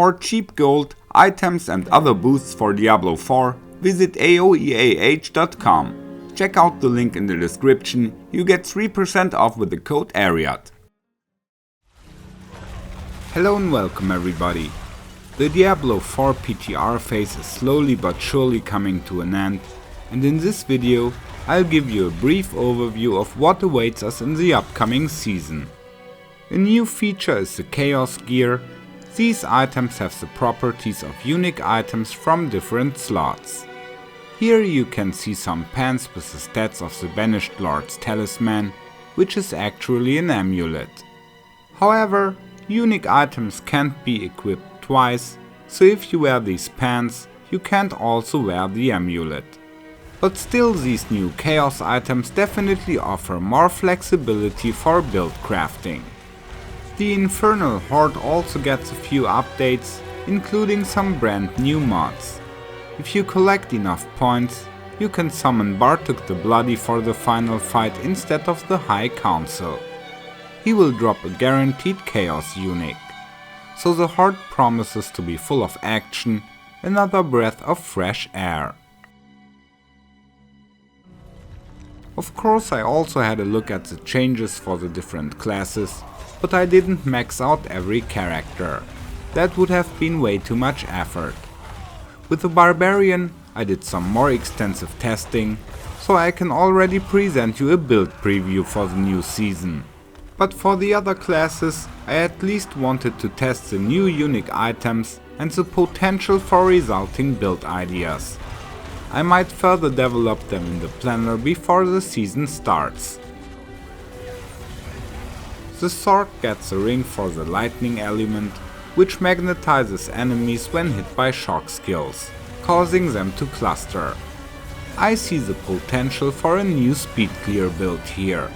For cheap gold, items and other boosts for Diablo 4, visit aoeah.com. Check out the link in the description, you get 3% off with the code ARIAT. Hello and welcome everybody. The Diablo 4 PTR phase is slowly but surely coming to an end, and in this video I'll give you a brief overview of what awaits us in the upcoming season. A new feature is the Chaos Gear. These items have the properties of unique items from different slots. Here you can see some pants with the stats of the Banished Lord's Talisman, which is actually an amulet. However, unique items can't be equipped twice, so if you wear these pants, you can't also wear the amulet. But still, these new chaos items definitely offer more flexibility for build crafting. The Infernal Horde also gets a few updates, including some brand new mods. If you collect enough points, you can summon Bartok the Bloody for the final fight instead of the High Council. He will drop a guaranteed chaos unique. So the Horde promises to be full of action, another breath of fresh air. Of course, I also had a look at the changes for the different classes, but I didn't max out every character. That would have been way too much effort. With the Barbarian, I did some more extensive testing, so I can already present you a build preview for the new season. But for the other classes, I at least wanted to test the new unique items and the potential for resulting build ideas. I might further develop them in the planner before the season starts. The Sorc gets a ring for the lightning element, which magnetizes enemies when hit by shock skills, causing them to cluster. I see the potential for a new speed clear build here.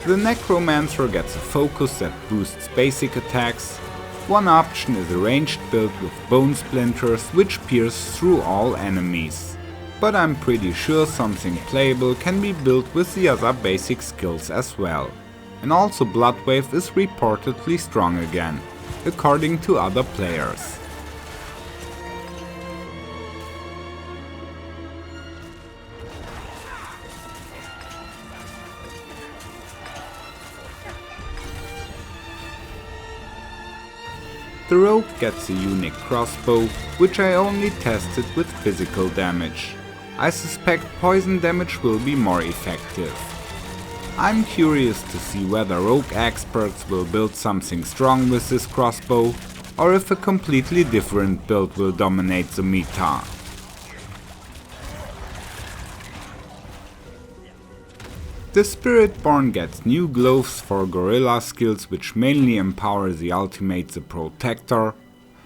The Necromancer gets a focus that boosts basic attacks. One option is a ranged build with bone splinters which pierce through all enemies. But I'm pretty sure something playable can be built with the other basic skills as well. And also Bloodwave is reportedly strong again, according to other players. The Rogue gets a unique crossbow, which I only tested with physical damage. I suspect poison damage will be more effective. I'm curious to see whether Rogue experts will build something strong with this crossbow, or if a completely different build will dominate the meta. The Spiritborn gets new gloves for gorilla skills which mainly empower the ultimate the Protector,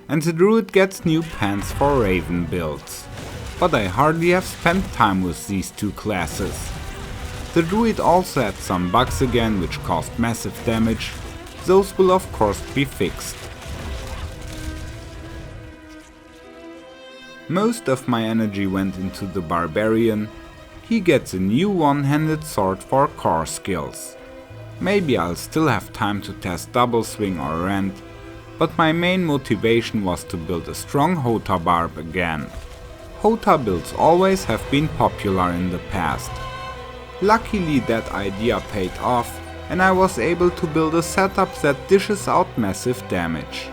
and the Druid gets new pants for Raven builds. But I hardly have spent time with these two classes. The Druid also had some bugs again which caused massive damage, those will of course be fixed. Most of my energy went into the Barbarian. He gets a new one-handed sword for core skills. Maybe I'll still have time to test Double Swing or Rend, but my main motivation was to build a strong Hota Barb again. Hota builds always have been popular in the past. Luckily that idea paid off and I was able to build a setup that dishes out massive damage.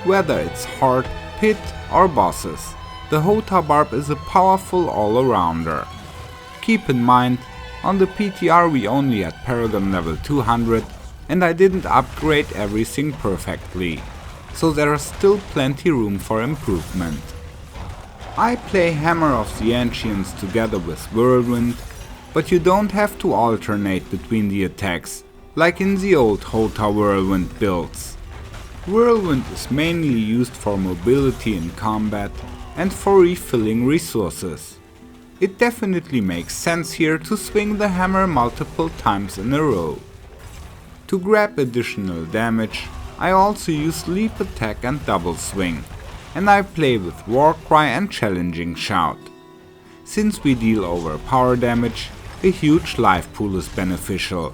Whether it's Horde, Pit or bosses, the Hota Barb is a powerful all-arounder. Keep in mind, on the PTR we only had Paragon level 200 and I didn't upgrade everything perfectly, so there is still plenty room for improvement. I play Hammer of the Ancients together with Whirlwind, but you don't have to alternate between the attacks, like in the old Hota Whirlwind builds. Whirlwind is mainly used for mobility in combat and for refilling resources. It definitely makes sense here to swing the hammer multiple times in a row. To grab additional damage, I also use leap attack and double swing, and I play with Warcry and Challenging Shout. Since we deal over power damage, a huge life pool is beneficial.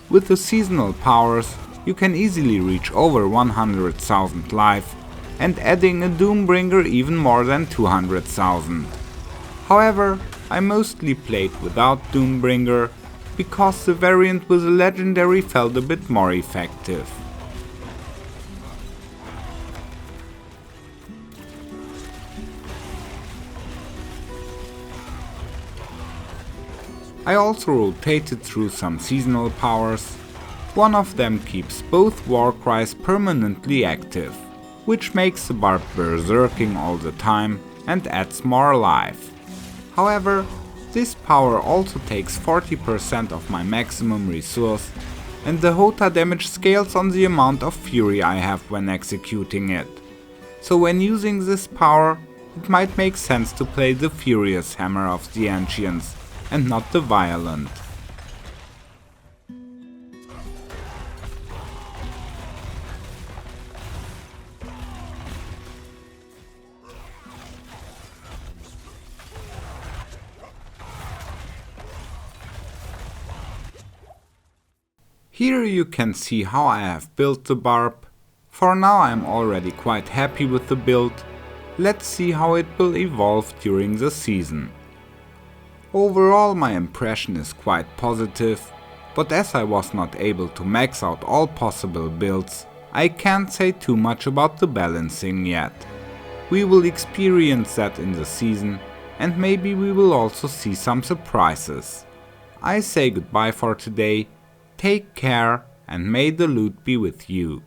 With the seasonal powers, you can easily reach over 100,000 life, and adding a Doombringer even more than 200,000. However, I mostly played without Doombringer, because the variant with a legendary felt a bit more effective. I also rotated through some seasonal powers. One of them keeps both war cries permanently active, which makes the barb berserking all the time and adds more life. However, this power also takes 40% of my maximum resource, and the Hota damage scales on the amount of fury I have when executing it. So when using this power, it might make sense to play the Furious Hammer of the Ancients and not the Violent. Here you can see how I have built the barb. For now I am already quite happy with the build. Let's see how it will evolve during the season. Overall my impression is quite positive, but as I was not able to max out all possible builds, I can't say too much about the balancing yet. We will experience that in the season, and maybe we will also see some surprises. I say goodbye for today. Take care, and may the loot be with you.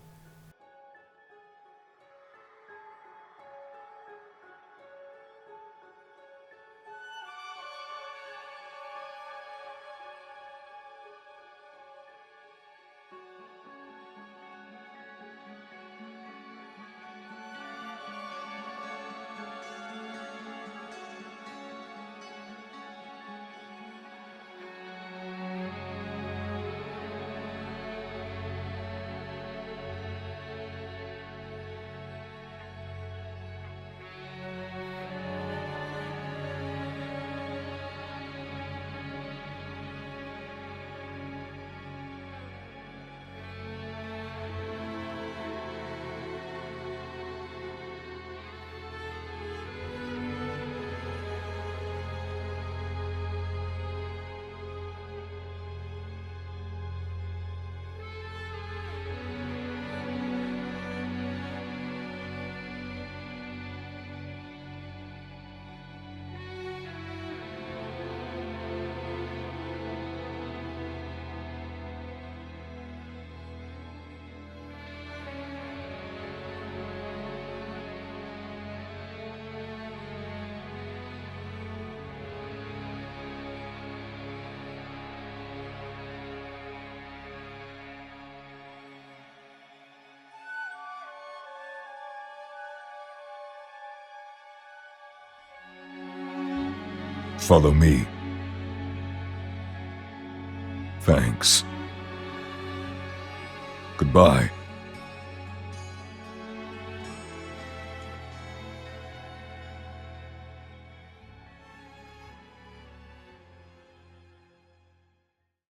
Follow me. Thanks. Goodbye.